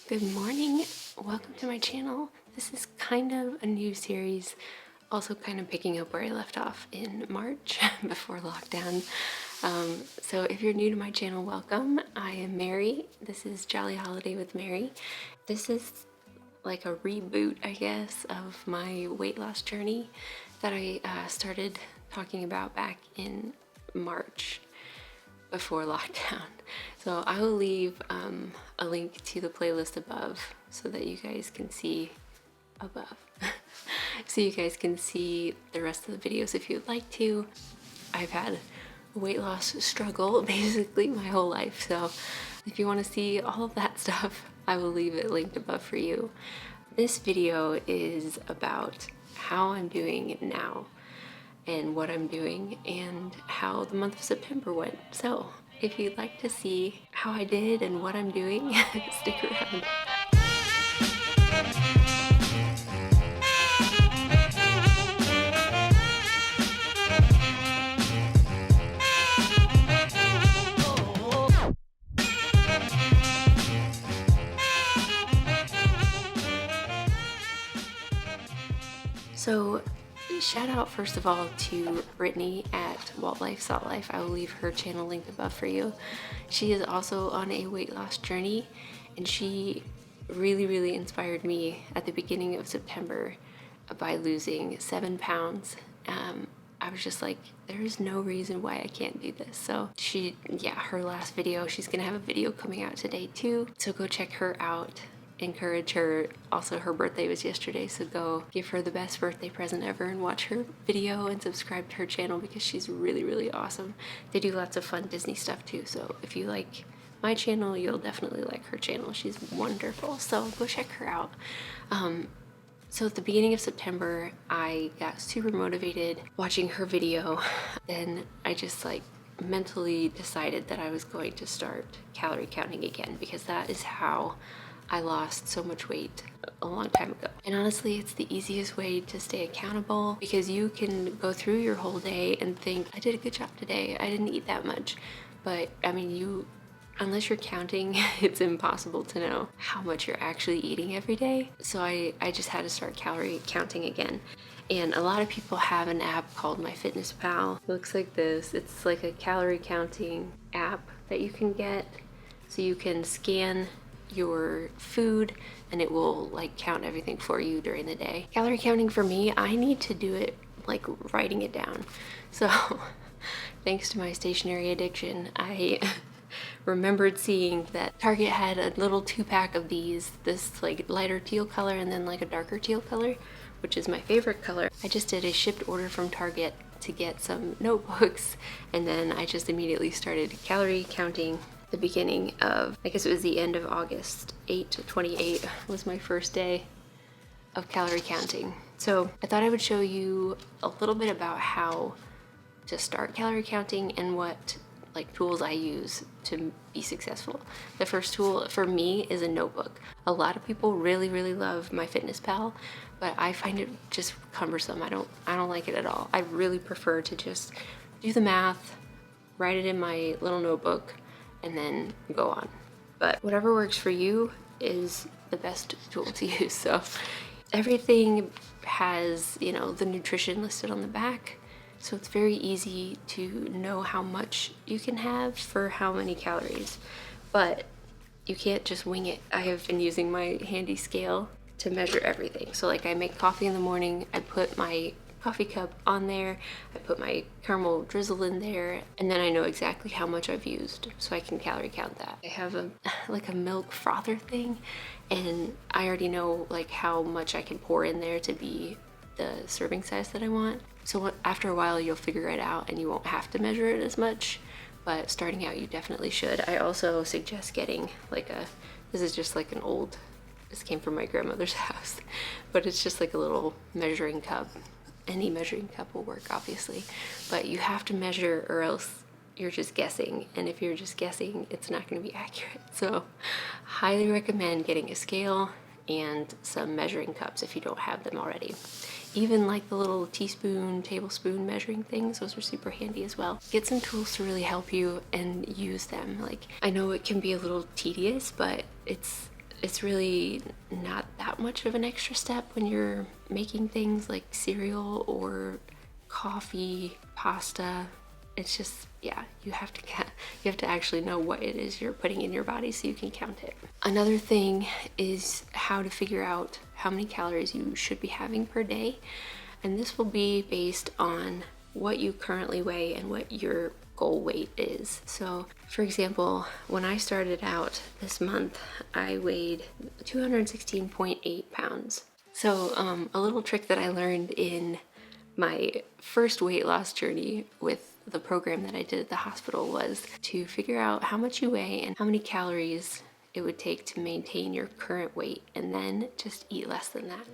Good morning, welcome to my channel. This is kind of a new series, also kind of picking up where I left off in March before lockdown. So if you're new to my channel, welcome. I am Mary. This is Jolly Holiday with Mary. This is like a reboot, I guess, of my weight loss journey that I started talking about back in March before lockdown. So I will leave a link to the playlist above so that you guys can see above. So you guys can see the rest of the videos if you'd like to. I've had a weight loss struggle basically my whole life, so if you want to see all of that stuff, I will leave it linked above for you. This video is about how I'm doing now and what I'm doing and how the month of September went. So if you'd like to see how I did and what I'm doing, stick around. So shout out first of all to Brittany at Walt Life Salt Life. I will leave her channel linked above for you. She is also on a weight loss journey, and she really inspired me at the beginning of September by losing 7 pounds. I was just like, there is no reason why I can't do this. So her last video, she's gonna have a video coming out today too, so go check her out. Encourage her. Also, her birthday was yesterday, so go give her the best birthday present ever and watch her video and subscribe to her channel because she's really awesome. They do lots of fun Disney stuff too, so if you like my channel, you'll definitely like her channel. She's wonderful, so go check her out. So at the beginning of September, I got super motivated watching her video. Then I just mentally decided that I was going to start calorie counting again, because that is how I lost so much weight a long time ago. And honestly, it's the easiest way to stay accountable, because you can go through your whole day and think, I did a good job today, I didn't eat that much. But I mean, unless you're counting, it's impossible to know how much you're actually eating every day. So I just had to start calorie counting again. And a lot of people have an app called MyFitnessPal. It looks like this. It's like a calorie counting app that you can get. So you can scan your food and it will count everything for you during the day. Calorie counting for me, I need to do it writing it down. So thanks to my stationery addiction, I remembered seeing that Target had a little 2-pack of these, this lighter teal color and then a darker teal color, which is my favorite color. I just did a shipped order from Target to get some notebooks, and then I just immediately started calorie counting. The beginning of, I guess it was the end of August, 8 to 28 was my first day of calorie counting. So I thought I would show you a little bit about how to start calorie counting and what tools I use to be successful. The first tool for me is a notebook. A lot of people really love MyFitnessPal, but I find it just cumbersome. I don't like it at all. I really prefer to just do the math, write it in my little notebook, and then go on. But whatever works for you is the best tool to use. So everything has, the nutrition listed on the back. So it's very easy to know how much you can have for how many calories. But you can't just wing it. I have been using my handy scale to measure everything. So I make coffee in the morning, I put my coffee cup on there, I put my caramel drizzle in there, and then I know exactly how much I've used, so I can calorie count that. I have a milk frother thing, and I already know how much I can pour in there to be the serving size that I want. So after a while you'll figure it out and you won't have to measure it as much, but starting out you definitely should. I also suggest getting this is just this came from my grandmother's house, but it's just a little measuring cup. Any measuring cup will work, obviously, but you have to measure or else you're just guessing, and if you're just guessing, it's not going to be accurate. So highly recommend getting a scale and some measuring cups if you don't have them already. Even the little teaspoon, tablespoon measuring things, those are super handy as well. Get some tools to really help you and use them. I know it can be a little tedious, but it's it's really not that much of an extra step when you're making things like cereal or coffee, pasta. It's just, yeah, you have to actually know what it is you're putting in your body so you can count it. Another thing is how to figure out how many calories you should be having per day. And this will be based on what you currently weigh and what your goal weight is. So for example, when I started out this month, I weighed 216.8 pounds. So a little trick that I learned in my first weight loss journey with the program that I did at the hospital was to figure out how much you weigh and how many calories it would take to maintain your current weight, and then just eat less than that.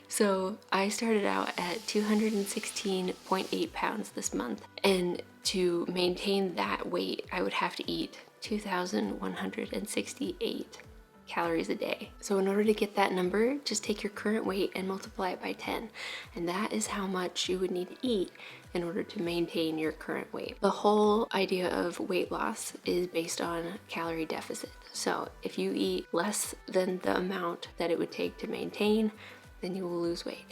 So I started out at 216.8 pounds this month, and to maintain that weight, I would have to eat 2,168 calories a day. So in order to get that number, just take your current weight and multiply it by 10. And that is how much you would need to eat in order to maintain your current weight. The whole idea of weight loss is based on calorie deficit. So if you eat less than the amount that it would take to maintain, then you will lose weight.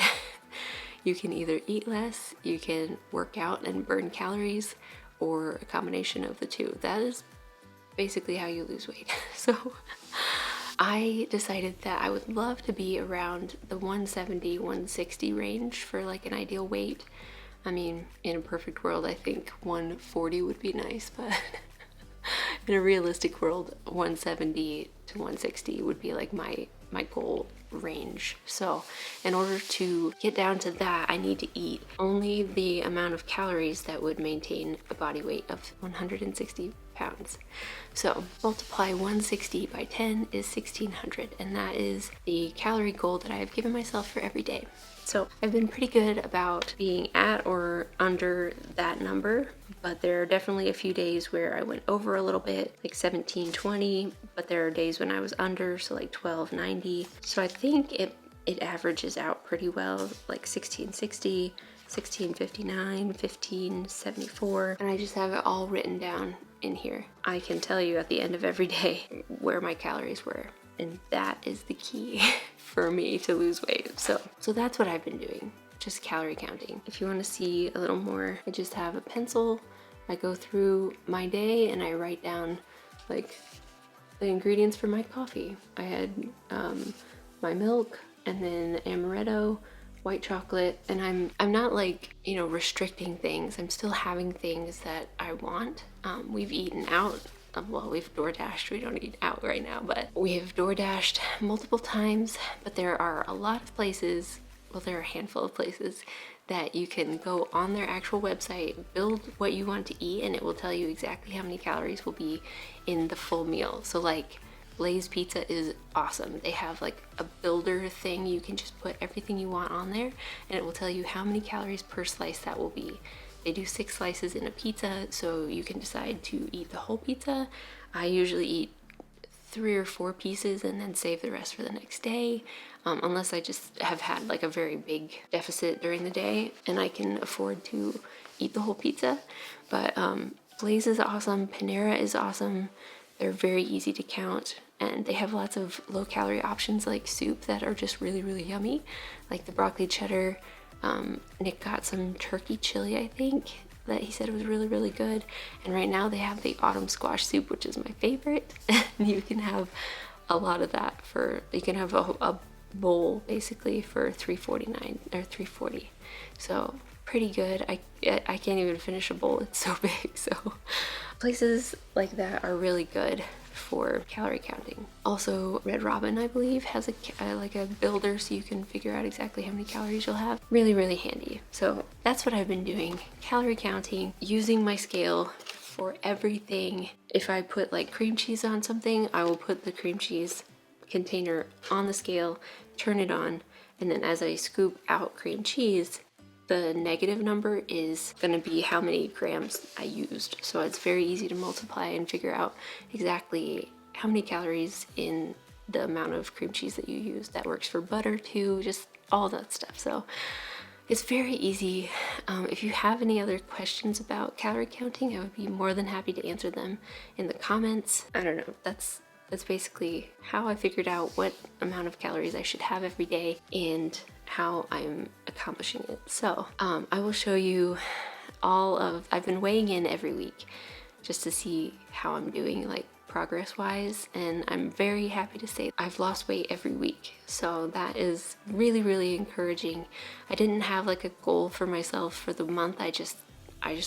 You can either eat less, you can work out and burn calories, or a combination of the two. That is basically how you lose weight. So I decided that I would love to be around the 170, 160 range for like an ideal weight. I mean, in a perfect world, I think 140 would be nice, but in a realistic world, 170 to 160 would be like my goal range. So in order to get down to that, I need to eat only the amount of calories that would maintain a body weight of 160 pounds. So multiply 160 by 10 is 1600, and that is the calorie goal that I have given myself for every day. So I've been pretty good about being at or under that number, but there are definitely a few days where I went over a little bit, like 1720, but there are days when I was under, so like 1290. So I think it averages out pretty well, like 1660, 1659, 1574, and I just have it all written down in here. I can tell you at the end of every day where my calories were, and that is the key for me to lose weight. So that's what I've been doing, just calorie counting. If you want to see a little more, I just have a pencil. I go through my day and I write down like the ingredients for my coffee. I had my milk, and then amaretto, white chocolate, and I'm not like, you know, restricting things. I'm still having things that I want. We've eaten out. Well, we've DoorDashed. We don't eat out right now, but we have DoorDashed multiple times. But there are a lot of places, well, there are a handful of places that you can go on their actual website, build what you want to eat, and it will tell you exactly how many calories will be in the full meal. So like Lay's Pizza is awesome. They have like a builder thing. You can just put everything you want on there, and it will tell you how many calories per slice that will be. They do 6 slices in a pizza, so you can decide to eat the whole pizza. I usually eat 3 or 4 pieces and then save the rest for the next day, unless I just have had like a very big deficit during the day and I can afford to eat the whole pizza. But Blaze is awesome, Panera is awesome. They're very easy to count, and they have lots of low-calorie options like soup that are just really, really yummy, like the broccoli cheddar. Nick got some turkey chili, I think, that he said was really, really good. And right now they have the autumn squash soup, which is my favorite. And you can have a lot of that you can have a bowl basically for $3.49 or $3.40. So pretty good. I can't even finish a bowl, it's so big. So places like that are really good for calorie counting. Also, Red Robin, I believe, has like a builder, so you can figure out exactly how many calories you'll have. Really, really handy. So that's what I've been doing, calorie counting, using my scale for everything. If I put like cream cheese on something, I will put the cream cheese container on the scale, turn it on, and then as I scoop out cream cheese, the negative number is going to be how many grams I used. So it's very easy to multiply and figure out exactly how many calories in the amount of cream cheese that you use. That works for butter too, just all that stuff. So it's very easy. If you have any other questions about calorie counting, I would be more than happy to answer them in the comments. I don't know, that's that's basically how I figured out what amount of calories I should have every day and how I'm accomplishing it. So I will show you I've been weighing in every week just to see how I'm doing, like progress wise, and I'm very happy to say I've lost weight every week, so that is really encouraging. I didn't have like a goal for myself for the month. I just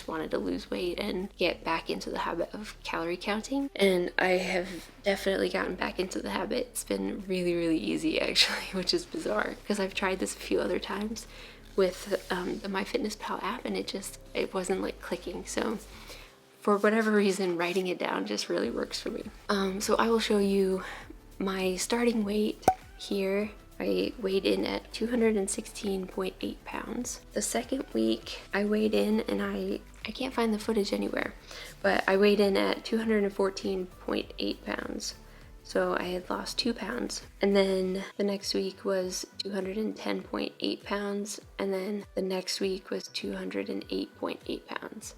wanted to lose weight and get back into the habit of calorie counting, and I have definitely gotten back into the habit. It's been really easy actually, which is bizarre because I've tried this a few other times with the MyFitnessPal app, and it wasn't like clicking. So for whatever reason, writing it down just really works for me. So I will show you my starting weight here. I weighed in at 216.8 pounds. The second week I weighed in, and I can't find the footage anywhere, but I weighed in at 214.8 pounds. So I had lost 2 pounds. And then the next week was 210.8 pounds. And then the next week was 208.8 pounds.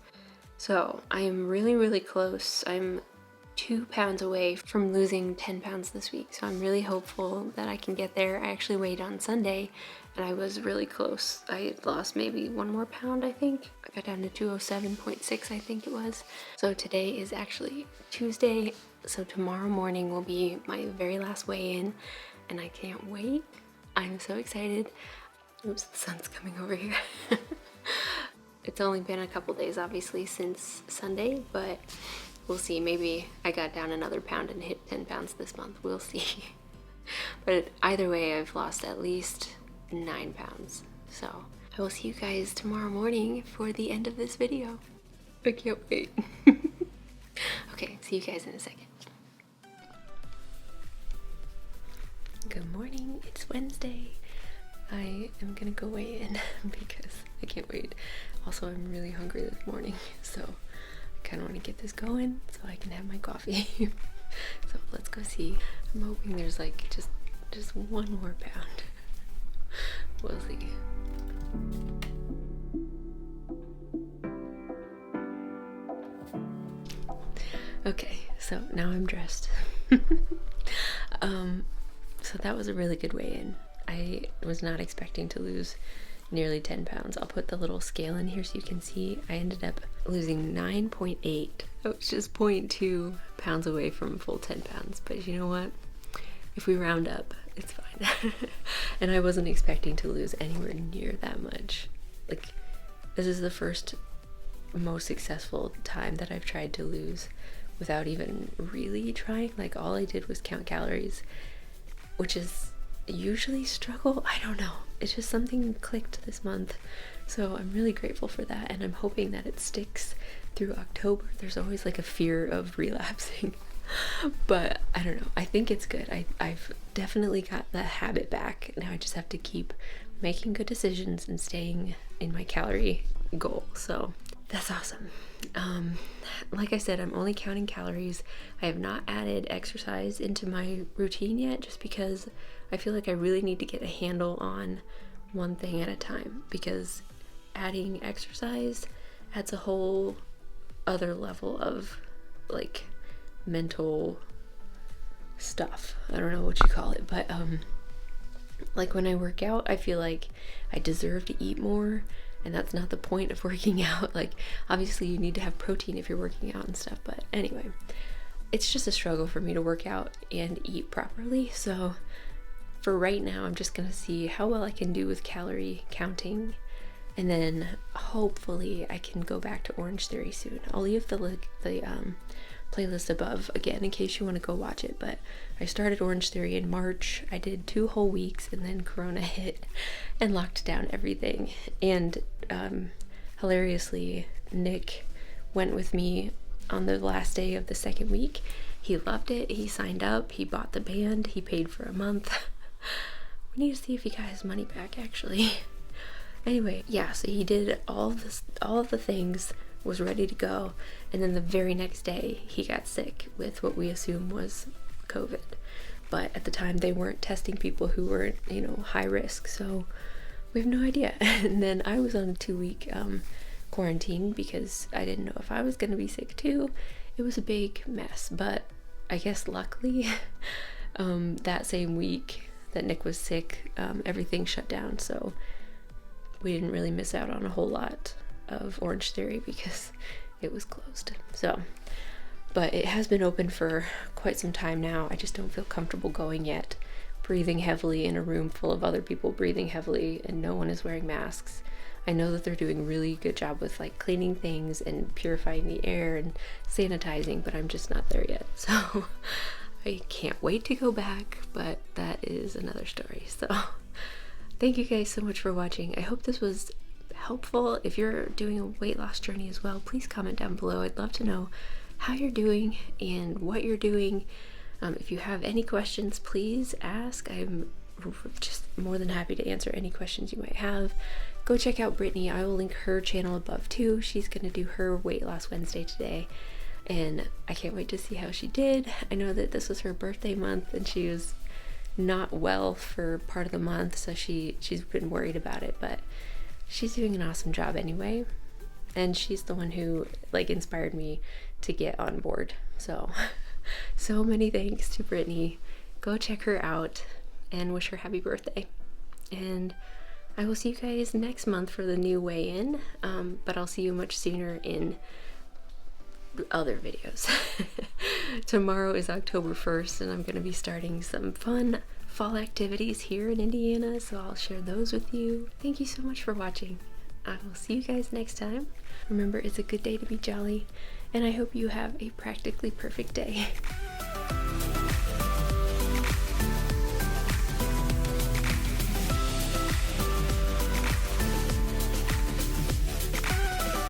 So I'm really close. I'm 2 pounds away from losing 10 pounds this week. So I'm really hopeful that I can get there. I actually weighed on Sunday and I was really close. I lost maybe 1 more pound, I think. I got down to 207.6, I think it was. So today is actually Tuesday. So tomorrow morning will be my very last weigh-in, and I can't wait. I'm so excited. Oops, the sun's coming over here. It's only been a couple days, obviously, since Sunday, but we'll see. Maybe I got down another pound and hit 10 pounds this month. We'll see. But either way, I've lost at least 9 pounds. So I will see you guys tomorrow morning for the end of this video. I can't wait. Okay, see you guys in a second. Good morning, it's Wednesday. I am gonna go weigh in because I can't wait. Also, I'm really hungry this morning, so I kind of want to get this going so I can have my coffee. So let's go see. I'm hoping there's like just 1 more pound. We'll see. Okay, so now I'm dressed. So that was a really good weigh-in. I was not expecting to lose nearly 10 pounds. I'll put the little scale in here so you can see. I ended up losing 9.8. I was just 0.2 pounds away from a full 10 pounds. But you know what? If we round up, it's fine. And I wasn't expecting to lose anywhere near that much. Like, this is the first most successful time that I've tried to lose without even really trying. Like, all I did was count calories, which is usually struggle. I don't know. It's just something clicked this month. So I'm really grateful for that, and I'm hoping that it sticks through October. There's always like a fear of relapsing. But I don't know. I think it's good. I've definitely got the habit back. Now I just have to keep making good decisions and staying in my calorie goal. So that's awesome. Like I said, I'm only counting calories. I have not added exercise into my routine yet, just because I feel like I really need to get a handle on one thing at a time, because adding exercise adds a whole other level of like mental stuff. I don't know what you call it, but like when I work out, I feel like I deserve to eat more, and that's not the point of working out. Like, obviously you need to have protein if you're working out and stuff, but anyway, it's just a struggle for me to work out and eat properly. So for right now, I'm just gonna see how well I can do with calorie counting, and then hopefully I can go back to Orange Theory soon. I'll leave the playlist above again in case you want to go watch it. But I started Orange Theory in March. I did 2 whole weeks, and then Corona hit and locked down everything. And hilariously, Nick went with me on the last day of the second week. He loved it. He signed up. He bought the band. He paid for a month. We need to see if he got his money back, actually. Anyway, yeah, so he did all of the things, was ready to go, and then the very next day he got sick with what we assume was COVID. But at the time they weren't testing people who were, high risk, so we have no idea. And then I was on a 2-week quarantine because I didn't know if I was going to be sick too. It was a big mess, but I guess luckily, that same week that Nick was sick, everything shut down, so we didn't really miss out on a whole lot of Orange Theory because it was closed. So, but it has been open for quite some time now. I just don't feel comfortable going yet. Breathing heavily in a room full of other people breathing heavily and no one is wearing masks. I know that they're doing a really good job with like cleaning things and purifying the air and sanitizing, but I'm just not there yet. So I can't wait to go back, but that is another story. So thank you guys so much for watching. I hope this was helpful. If you're doing a weight loss journey as well, please comment down below. I'd love to know how you're doing and what you're doing. If you have any questions, please ask. I'm just more than happy to answer any questions you might have. Go check out Brittany. I will link her channel above too. She's gonna do her Weight Loss Wednesday today, and I can't wait to see how she did. I know that this was her birthday month and she was not well for part of the month, so she's been worried about it, but she's doing an awesome job anyway, and she's the one who like inspired me to get on board. So so many thanks to Brittany. Go check her out and wish her happy birthday, and I will see you guys next month for the new weigh-in, but I'll see you much sooner in other videos. Tomorrow is October 1st and I'm going to be starting some fun fall activities here in Indiana, so I'll share those with you. Thank you so much for watching. I will see you guys next time. Remember, it's a good day to be jolly, and I hope you have a practically perfect day.